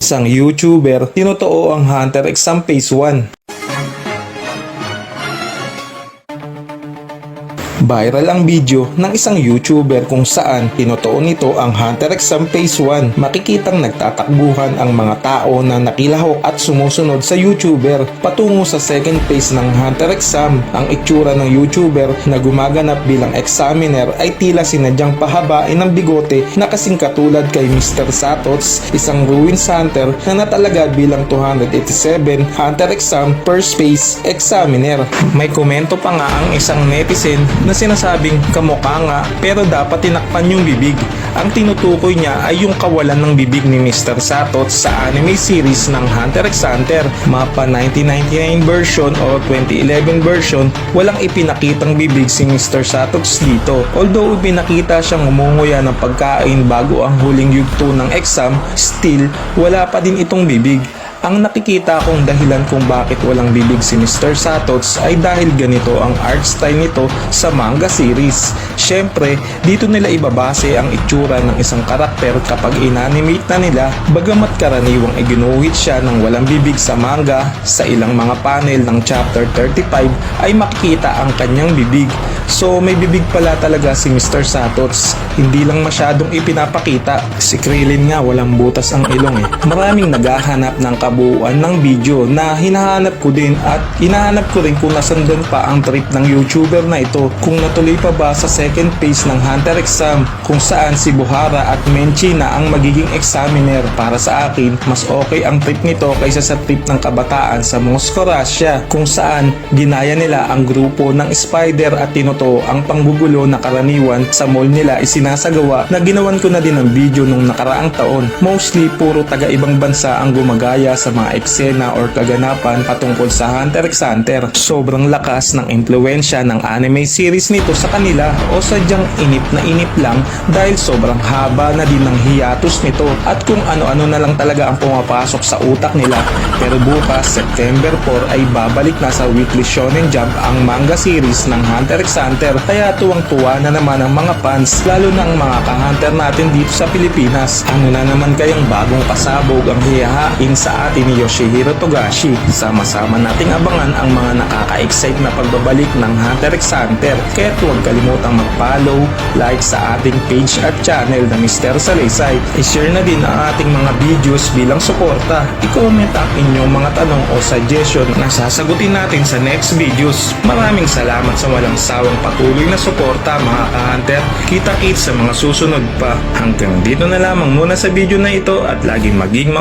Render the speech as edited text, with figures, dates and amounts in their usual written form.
Isang YouTuber, tinotoo ang Hunter x Phase 1. Viral ang video ng isang YouTuber kung saan tinotoo nito ang Hunter x Phase 1. Makikitang nagtatakbuhan ang mga tao na nakilahok at sumusunod sa YouTuber patungo sa second phase ng Hunter x. Ang itsura ng YouTuber na gumaganap bilang examiner ay tila sinadyang pahabain ng bigote na kasing katulad kay Mr. Satots, isang ruins hunter na natalagad bilang 287 Hunter x first phase examiner. May komento pa nga ang isang netizen na sinasabing kamukha nga pero dapat tinakpan yung bibig. Ang tinutukoy niya ay yung kawalan ng bibig ni Mr. Satots sa anime series ng Hunter x Hunter. Mapa 1999 version o 2011 version, walang ipinakitang bibig si Mr. Satots dito. Although ipinakita siyang umunguya ng pagkain bago ang huling yugto ng exam, still wala pa din itong bibig. Ang nakikita kong dahilan kung bakit walang bibig si Mr. Satots ay dahil ganito ang art style nito sa manga series. Syempre, dito nila ibabase ang itsura ng isang karakter kapag inanimate na nila, bagamat karaniwang iginuhit siya ng walang bibig sa manga. Sa ilang mga panel ng chapter 35 ay makikita ang kanyang bibig. So may bibig pala talaga si Mr. Satots, hindi lang masyadong ipinapakita. Si Krillin nga walang butas ang ilong eh. Maraming naghahanap ng kabuuan ng video na hinahanap ko din at hinahanap ko rin kung nasan doon pa ang trip ng YouTuber na ito, kung natuloy pa ba sa second phase ng Hunter x kung saan si Buhara at Menchi na ang magiging examiner. Para sa akin, mas okay ang trip nito kaysa sa trip ng kabataan sa Moscow, Russia, kung saan ginaya nila ang grupo ng Spider at tinuturo ang panggugulo na karaniwan sa mall nila isinasagawa na ginawan ko na din ng video nung nakaraang taon. Mostly puro taga ibang bansa ang gumagaya sa mga eksena or kaganapan patungkol sa Hunter x Hunter. Sobrang lakas ng impluensya ng anime series nito sa kanila o sadyang inip na inip lang dahil sobrang haba na din ng hiatus nito at kung ano-ano na lang talaga ang pumapasok sa utak nila. Pero bukas, September 4 ay babalik na sa Weekly Shonen Jump ang manga series ng Hunter x Hunter, kaya tuwang-tuwa na naman ang mga fans, lalo na ang mga ka-hunter natin dito sa Pilipinas. Ano na naman kayang bagong pasabog ang hihahain sa atin ni Yoshihiro Togashi? Sama-sama nating abangan ang mga nakaka-excite na pagbabalik ng Hunter x Hunter. Kaya huwag kalimutang mag-follow, like sa ating page at channel na Mr. Salaysay. I-share na din ang ating mga videos bilang suporta. I-comment ang inyong mga tanong o suggestion na sasagutin natin sa next videos. Maraming salamat sa walang sawang patuloy na suporta mga ka-hunter. Kita-kits sa mga susunod pa. Hanggang dito na lamang muna sa video na ito at laging maging